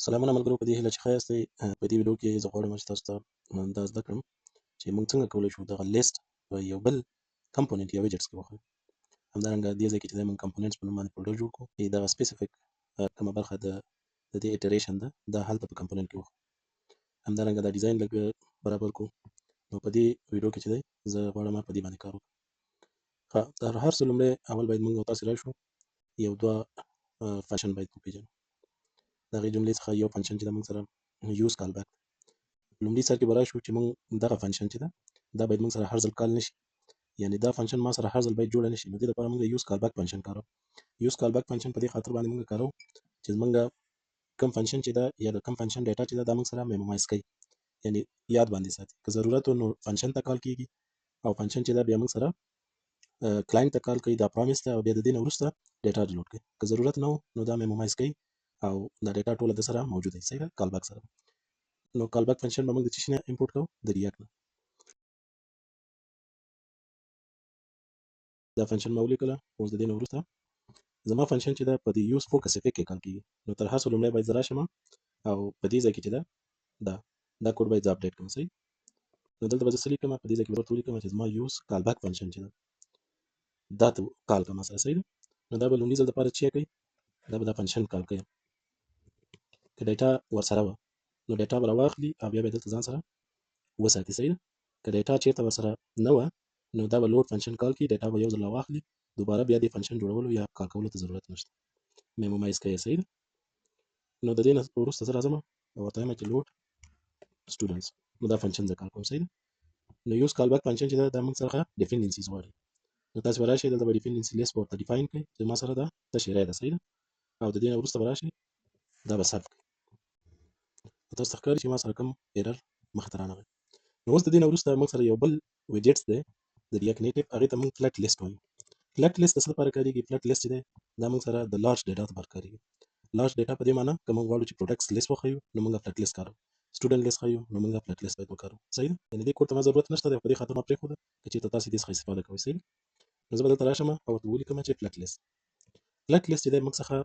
سلامونه ملګرو، په دې هیله چې ښه یاستئ. په دې ویډیو کې زه غواړم چې تاسو ته دا زده کړم چې موږ څنګه کولی شو دغه لیست په یو بل کمپوننټ یا ویجټس کې واخلو. همدارنګه دې ځای کې چې دی موږ کمپوننټس په نوم باندې فولډر جوړ کړو، دغه سپیسیفیک کومه برخه د دې ایټریشن ده دا هلته په کمپوننټ کې واخلو. همدارنګه دا ډیزاین لږ برابر کړو. نو په دې ویډیو کې چې دی زه غواړم په دې باندې کار وکړم. تر هر څه لومړی اول باید موږ او تاسې راشو یو دوه فنکشن باید وپېژنو. د هغې جملې څخه یو فنکشن چې ده موږ سره یوز کال بیک. لومړي سر کې به راشو چې موږ دغه فنکشن چې ده دا باید موږ سره هر ځل کال نشي، یعنې دا فنکشن ما سره هر ځل باید جوړه نشي. نو دې لپاره موږ یوز کال بیک فنکشن کاروو. یوز کال بیک فنکشن په دې خاطر باندې موږ کاروو چې زموږ کوم فنکشن چې ده یا د کوم فنکشن ډیټا چې ده دا موږ سره میمومایز کوي، یعنې یاد باندې ساتي. که ضرورت و نو فنکشن ته کال کیږي او فنکشن چې ده بیا موږ سره کلاینټ ته کال کوي، دا پرامیس ته، او بیا د دې نه وروسته ډیټا ډیلوډ کوي. که ضرورت نه و نو دا میمومایز کوي او دا ډیټا ټوله د سره موجوده وي. صحیح ده، کال بیک سره. نو کال بیک فنکشن به موږ د څه شي نه امپورټ کوو؟ د ریاکټ نه. دا فنکشن ما ولیکله. اوس د دې نه وروسته زما فنکشن چې ده په دې یوز فوکسفیک کې کال کیږي. نو تر هر څه لومړی باید زه راشم او په دې ځای کې چې ده دا کوډ باید زه اپډیټ کړم. صحیح. نو دلته به زه څه لیکم؟ په دې ځای کې به ورته ولیکم چې زما یوز کال بیک فنکشن چې ده دا ته کال کړه ما سره. صحیح ده. نو دا به لومړي ځل دپاره چې کوي، دا به دا فنکشن کال کوي. که ډیټا ورسره وه نو ډیټا به راواخلي او بیا به یې دلته ځان سره وساتي. صحیح ده. که ډیټا چېرته ورسره نه وه نو دا به لوډ فنکشن کال کړي، ډیټا به یو ځل راواخلي، دوباره بیا دې فنکشن جوړولو یا کال کولو ته ضرورت نشته، میمومایز کوي. صحیح ده. نو د دې نه وروسته زه راځم او ورته وایم چې لوډ سټوډنټس. نو دا فنکشن زه کال کوم. صحیح ده. نو یوز کال بیک فنکشن چې ده دا موږ څخه ډیپینډنسیز غواړي. نو تاسې به راشئ دلته به ډیپینډنسي لیست به ورته ډیفاین کړئ چې ما سره دا تشې رای ده. صحیح ده. او د دې نه وروسته به راشئ دا به ثبت کړئ. تاسو ته ښکاري چې ما سره کوم ایرر مخې ته رانغی. نو اوس د دې نه وروسته موږ سره یو بل ویجټس دی د ریاکټ نیټیو، هغې ته موږ فلټ لیست وایو. فلټ لیست د څه لپاره کارېږي؟ فلټ لیست چې دی دا موږ سره د لارج ډیټا لپاره کارېږي. لارج ډیټا په دې معنی که موږ غواړو چې پروډکټس لیست وښیو نو موږ فلټ لیست کاروو. سټوډنټ لیست ښیو نو موږ فلټ لیست باید وکاروو. صحیح ده. یعنې دې کوډ ته ما ضرورت نشته دی، په دې خاطر ما پرېښوده که چېرته تاسې دې څخه استفاده کوئ. صحیح ده. نو زه به دلته راشم او ورته ولیکم چې فلټ لیست. فلټ لیست چې دی موږ څخه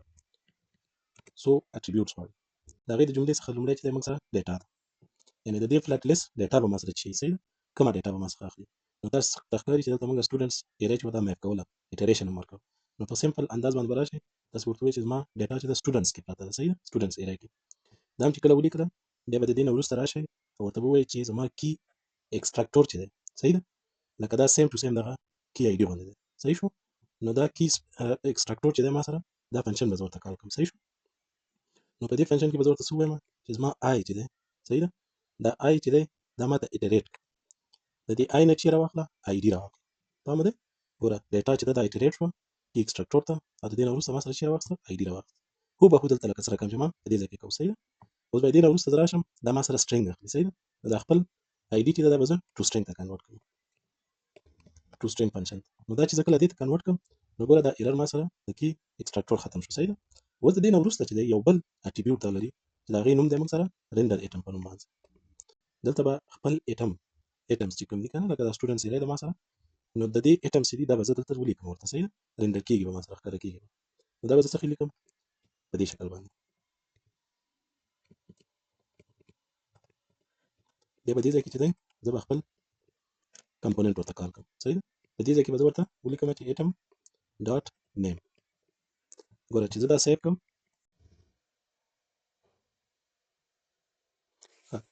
څو اټریبیوټس غواړي. د هغې د جملې څخه لومړی چې دی موږ سره ډیټا ده، یعنې د دې فلټ لیست ډیټا به ما سره چی. صحیح ده. کومه ډیټا به ما څخه اخلي؟ نو تاسو ته ښکاري چې دلته موږ سټوډنټس ایریا چې وه دا میپ کوله، ایټریشن هم ورکړه. نو په سمپل انداز باندې به راشئ، تاسو ورته ووایئ چې زما ډیټا چې ده سټوډنټس کې پرته ده. صحیح ده. سټوډنټس ایریا کې دا هم چې کله ولیکله بیا به د دې نه وروسته راشئ او ورته به ووایئ چې زما کی ایکسټراکټور چې دی. صحیح ده. لکه دا سیم ټو سیم دغه کی آی ډي غوندې دی. صحیح شو. نو دا کی ایکسټراکټور چې دی ما سره دا فنکشن به زه ورته کال کوم. صحیح شو. نو په دې فنکشن کې به زه ورته څه ووایم چې زما آی چې دی. صحیح ده. دا آی چې دی دا ما ته ایټریټ کړه. د دې آی نه چې راواخله آی ډي راواخله. پام دی. ګوره ډیټا چې ده دا ایټریټ شوه کی ایکسټراکټور ته، او د دې نه وروسته ما سره چې راواخیسته آی ډي راواخیسته. هوبهو دلته لکه څرنګه چې ما په دې ځای کې کوو. صحیح ده. اوس به دې نه وروسته زه راشم دا ما سره سټرینګ اخلي. صحیح ده. دا خپل آی ډي چې ده دا به زه ټو سټرینګ ته کنورټ کړم. ټو سټرینګ فنکشن. نو دا چې زه کله دې ته کنورټ کړم نو ګوره دا ایرر ما سره د کی ایکسټراکټور ختم شو. صحیح ده. اوس د دې نه وروسته چې دی یو بل اټریبیوټ دا لري چې د هغې نوم دی موږ سره رینډر ایټم په نوم باندې. دلته به خپل ایټمز چې کوم دي که نه، لکه دا سټوډنټس ایریا ده ما سره، نو د دې ایټمز چې دي دا به زه دلته ولیکم ورته. صحیح ده. رینډر کېږي به ما سره ښکاره کېږي. نو دا به زه څه لیکم په دې شکل باندې. بیا په دې ځای کې چې دی زه به خپل کمپوننټ ورته کال کړم. صحیح ده. په دې ځای کې به زه ورته ولیکم چې ایټم ډاټ نیم. ګوره چې زه دا سیو کړم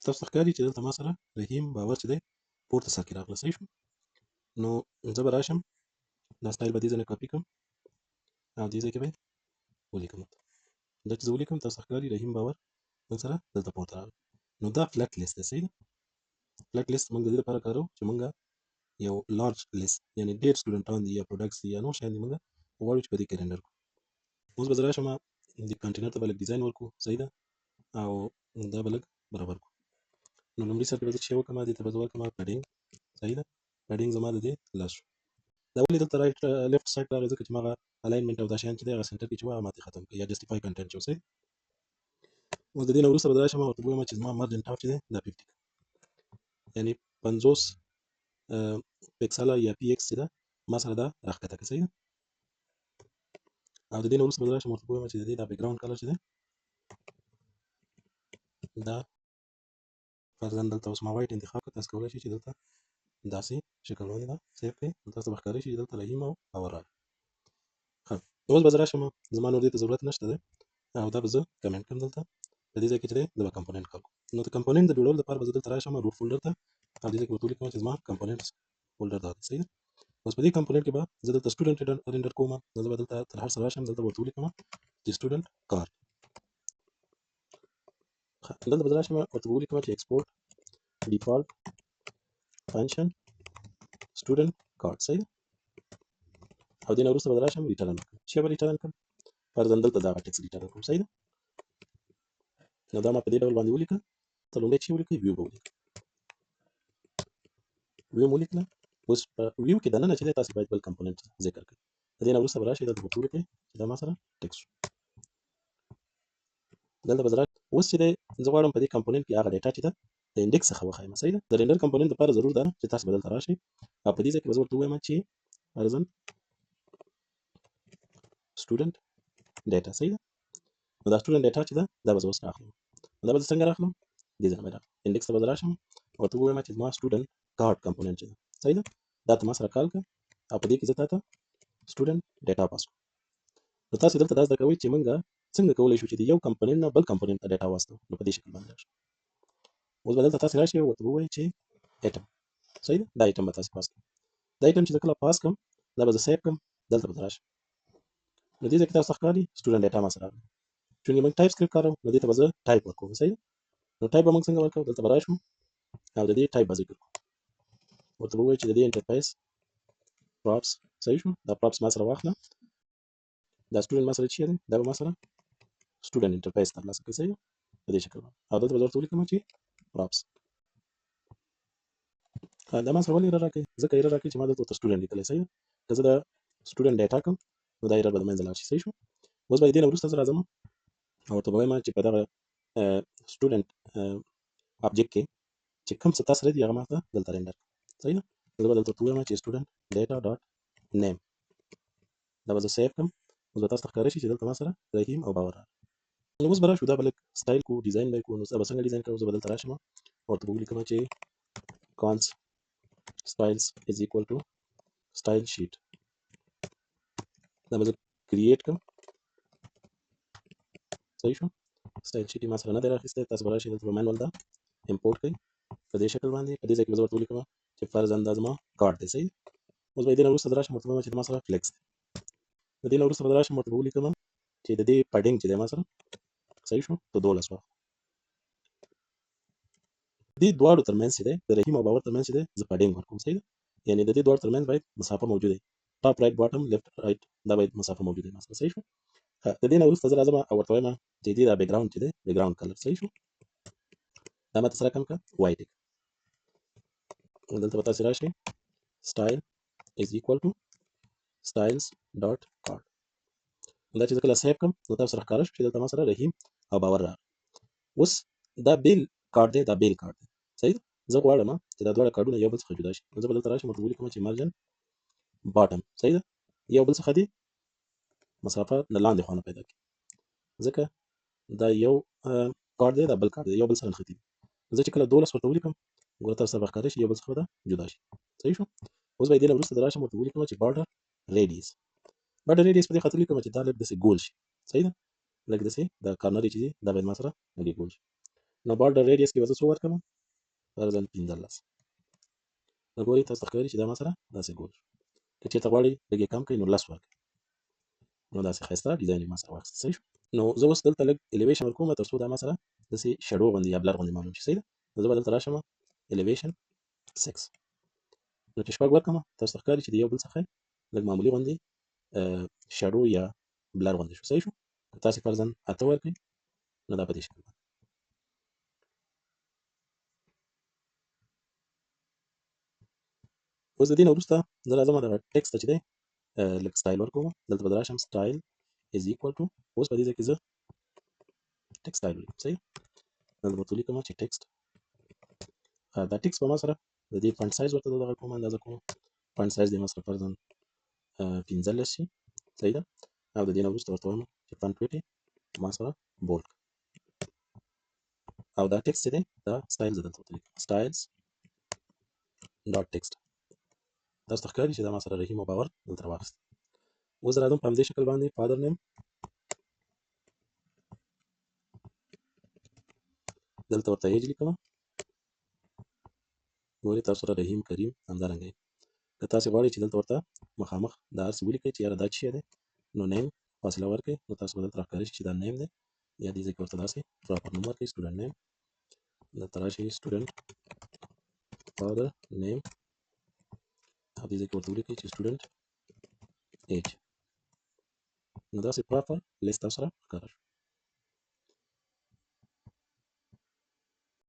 تاسو ته ښکاري چې دلته ما سره رحیم باور چې دی پورته سر کې راغله. صحیح شو. نو زه به راشم دا سټایل به دې ځای نه کاپي کړم او دې ځای کې به یې ولیکم. دا چې زه ولیکم تاسو ته ښکاري رحیم باور موږ سره دلته پورته راغلی. نو دا فلټ لیست دی. صحیح ده. فلټ لیست موږ د دې لپاره کاروو چې موږ یو لارج لیست، یعنې ډېر سټوډنټان دي یا پروډکټس دي یا نور شیان دي موږ غواړو چې په دې کې رینډر کړو. اوس به زه راشم دې کنټینر ته به لږ ډیزاین ورکړو. صحیح ده. او دا به لږ برابر کړو. نو لومړي سر کې به زه څه وکړم، دې ته به زه ورکړم پډینګ. صحیح ده. پډینګ زما د دې لاس شو. دا ولې دلته رایټ لیفټ سایډ راغی؟ ځکه چې ما هغه الاینمنټ او دا شیان چې دی هغه سنټر کې چې وه هغه ما ترې ختم کړي یا جسټیفای کنټینټ چې و. صحیح. اوس د دې نه وروسته به زه راشم او ورته به ووایم چې زما مارجن ټاپ چې دی دا 50 یعنې 50 پکسله یا پی ایکس چې ده ما سره دا راښکته کړه. صحیح ده. او د دې نه وروسته به زه راشم ورته به ووایم چې د دې دا بیک ګراونډ کلر چې دی دا فرضاً دلته اوس ما وایټ انتخاب کړ، تاسو کولی شئ چې دلته داسې شکل باندې دا سیف کړئ، نو تاسو ته به ښکاره شي چې دلته رحیم او باور راغی. ښه، اوس به زه راشم، زما نور دې ته ضرورت نشته دی او دا به زه کمنټ کړم دلته په دې ځای کې چې دی زه به کمپوننټ کار کوم. نو د کمپوننټ د جوړولو لپاره به زه دلته راشم روټ فولډر ته او دې ځای کې ورته ولیکم چې زما کمپوننټس فولډر دا دی. صحیح ده. اوس په دې کمپوننټ کې به زه دلته سټوډنټ رینډر کوم، نو زه به دلته تر هر څه راشم، دلته به ورته ولیکم چې سټوډنټ کار. دلته به زه راشم ورته به ولیکم چې ایکسپورټ ډیفالت فنکشن سټوډنټ کارډ. صحیح ده. او دې نه وروسته به زه راشم ریټرن وکړم. چې به ریټرن کړم فرضاً دلته دغه ټکس ریټرن کړم. صحیح ده. نو دا ما په دې ډول باندې ولیکه. ته لومړی چې ولیکئ ویو به ولیکئ، ویو مو ولیکله. اوس په ویو کې دننه چې دی تاسو باید بل کمپوننټ ذکر کړئ. د دې نه وروسته به راشئ دلته ورته ولیکئ چې دا ما سره ټکس شو. دلته به زه راشم. اوس چې دی زه غواړم په دې کمپوننټ کې هغه ډیټا چې ده د انډکس څخه وښایم. صحیح ده. د رینډر کمپوننټ لپاره ضرور ده چې تاسو به دلته راشئ او په دې ځای کې به زه ورته ووایم چې فرضاً سټوډنټ ډیټا. صحیح ده. نو دا سټوډنټ ډیټا چې ده دا به زه اوس راخلم. نو دا به زه څنګه راخلم؟ دې ځای نه به راخلم، انډکس ته به زه راشم ورته ووایم چې زما سټوډنټ کارډ کمپوننټ چې ده. صحیح ده. دا ته ما سره کال کړه او په دې کې زه تا ته سټوډنټ ډیټا پاس کړم. نو تاسو دلته دا زده کوئ چې موږ څنګه کولی شو چې د یو کمپوننټ نه بل کمپوننټ ته ډیټا واستوو. نو په دې شکل باندې راشي. اوس به دلته تاسو راشئ او ورته ووایئ چې ایټم. صحیح ده. دا ایټم به تاسو پاس کړئ. دا ایټم چې زه کله پاس کړم دا به زه سیف کړم. دلته به زه راشم. نو دې ځای کې تاسو ته ښکاري سټوډنټ ډیټا ما سره راغلی. چونکې موږ ټایپ سکرپټ کاروو نو دې ته به زه ټایپ ورکوم. صحیح ده. نو ټایپ به موږ څنګه ورکوو؟ دلته به راشو او د دې ټایپ به ذکر کړو. ورته به ووایو چې د دې انټرفیس پراپس. صحیح شو. دا پراپس ما سره واخله. دا سټوډنټ ما سره چې دی دا به ما سره سټوډنټ انټرفیس ترلاسه کړي. صحیح ده. په دې شکل باندې او دلته به زه ورته ولیکم چې پراپس. دا ما سره ولې ایرر راکوي؟ ځکه ایرر راکوي چې ما دلته ورته سټوډنټ لیکلی. صحیح ده. که زه د سټوډنټ ډیټا کړم نو دا ایرر به له منځه لاړ شي. صحیح شو. اوس به د دې نه وروسته زه راځم او ورته به وایم چې په دغه سټوډنټ آبجیکټ کې چې کوم څه تا سره دي هغه ما ته دلته رینډر کړه. صحیح ده. زه به دلته ورته ووایم چې سټوډنټ ډیټا ډاټ نیم. دا به زه سیف کړم. اوس به تاسو ته ښکاره شي چې دلته ما سره رحیم او باور راغلی. نو اوس به راشو دا به لږ سټایل کو ډیزاین به یې کوو. نو دا به څنګه ډیزاین کوو؟ زه به دلته راشم ورته به ولیکم چې کانس styles is equal to style sheet. دا به زه کریټ کړم. صحیح شو. سټایل شیټ یې ما سره نه دی راخیستی. تاسو به راشئ دلته به مینوال دا امپورټ کړئ په دې شکل باندې. په دې ځای کې به زه ورته ولیکم چې فرضاً دا زما کارډ دی. صحیح. اوس به د دې نه وروسته زه راشم ورته ووایم چې ما سره فلیکس دی. د دې نه وروسته به زه راشم ورته به ولیکم چې د دې پډینګ چې دی ما سره صحیح شو په 12 واخلو. دې دواړو ترمنځ چې دی د رحیم او باور ترمنځ چې دی زه پډینګ ورکوم. صحیح ده. یعنې د دې دواړو ترمنځ باید مسافه موجوده وي. ټاپ رایټ باټم لیفټ رایټ دا باید مسافه موجوده وي ما سره. صحیح شو. د دې نه وروسته زه راځم او ورته وایم چې دې دا بیکګراوند چې دی بیکګراوند کلر. صحیح شو. دا ماته سره کم کړه وایټ یې. دلته به تاسې راشئ style is equal to styles dot card. دا چې زه کله سیف کړم نو تاسو سره ښکاره شو چې دلته ما سره رحیم او باور راغلی. اوس دا بیل کارډ دی دا بیل کارډ دی. صحیح ده. زه غواړم چې دا دواړه کارډونه یو بل څخه جدا شي. نو زه به دلته راشم ورته ولیکم چې مارجن باټم. صحیح ده. یو بل څخه دي مسافه د لاندې خوا نه پیدا کړي ځکه دا یو کارډ دی دا بل کارډ دی یو بل سره نښتي دي. زه چې کله 12 ورته ولیکم ګوره تاسو ته به ښکاره شي یو بل څخه به جدا شي. صحیح شو. اوس به یې دې نه وروسته زه راشم ورته ولیکم چې بارډر ریډیس. بارډر ریډیس په دې خاطر لیکم چې دا لږ داسې ګول شي. صحیح ده. لږ داسې د کارنر چې دي دا باید ما سره لږ ګول شي. نو بارډر ریډیس کې به زه څو ورکړم؟ فرضاً 15. نو ګورئ تاسو ته ښکاري چې دا ما سره داسې ګول شو. که چېرته غواړئ لږ یې کم کړئ نو 10 ورکړئ. نو داسې ښایسته ډیزاین یې ما سره واخیست. صحیح شو. نو زه اوس دلته لږ الیویشن ورکوم تر څو دا ما سره داسې شډو غوندې یا بلر غوندې معلوم شي. صحیح ده. نو زه به دلته راشم الیویشن 6. نو چې شپږ ورکړم تاسو ته ښکاري چې د یو بل څخه لږ معمولي غوندې شډو یا بلر غوندې شو. صحیح شو. که تاسې فرضاً 8 ورکړئ نو دا په دې شکل باندې. اوس د دې نه وروسته زه راځم دغه ټکسټ ته چې دی لږ سټایل ورکوم. دلته به زه راشم سټایل از ایکوال ټو اوس په دې ځای کې زه ټکسټ سټایل ولیکم. صحیح. دلته به ورته ولیکم چې ټکسټ دا ټکسټ به ما سره د دې فنټ سایز ورته دغه کوم اندازه کوم. فنټ سایز دې ما سره فرضاً 15 شي. صحیح ده. او د دې نه وروسته ورته وایم چې فنټ ویټ یې ما سره بولډ. او دا ټیکست دی دا ستایلز دلته وتلی ستایلز ډاټ ټیکست. تاسو ته ښکاري چې دا ما سره رحیم او باور دلته راواخیست. اوس راځم په همدې شکل باندې فادر نیم دلته ورته ایج لیکم. ګورئ تاسو سره رحیم کریم همدارنګه که تاسو غواړئ چې دلته ورته مخامخ دا هر څه ولیکئ چې یاره دا څه شی دی نو نیم فاصله ورکړئ نو تاسو به دلته راښکاره شي چې دا نیم دی یا دې ځای کې ورته داسې پراپر نوم ورکړئ سټوډنټ نیم دلته راشئ سټوډنټ فادر نیم او دې ځای کې ورته ولیکئ چې سټوډنټ ایج نو داسې پراپر لیست تاسو سره ښکاره شو.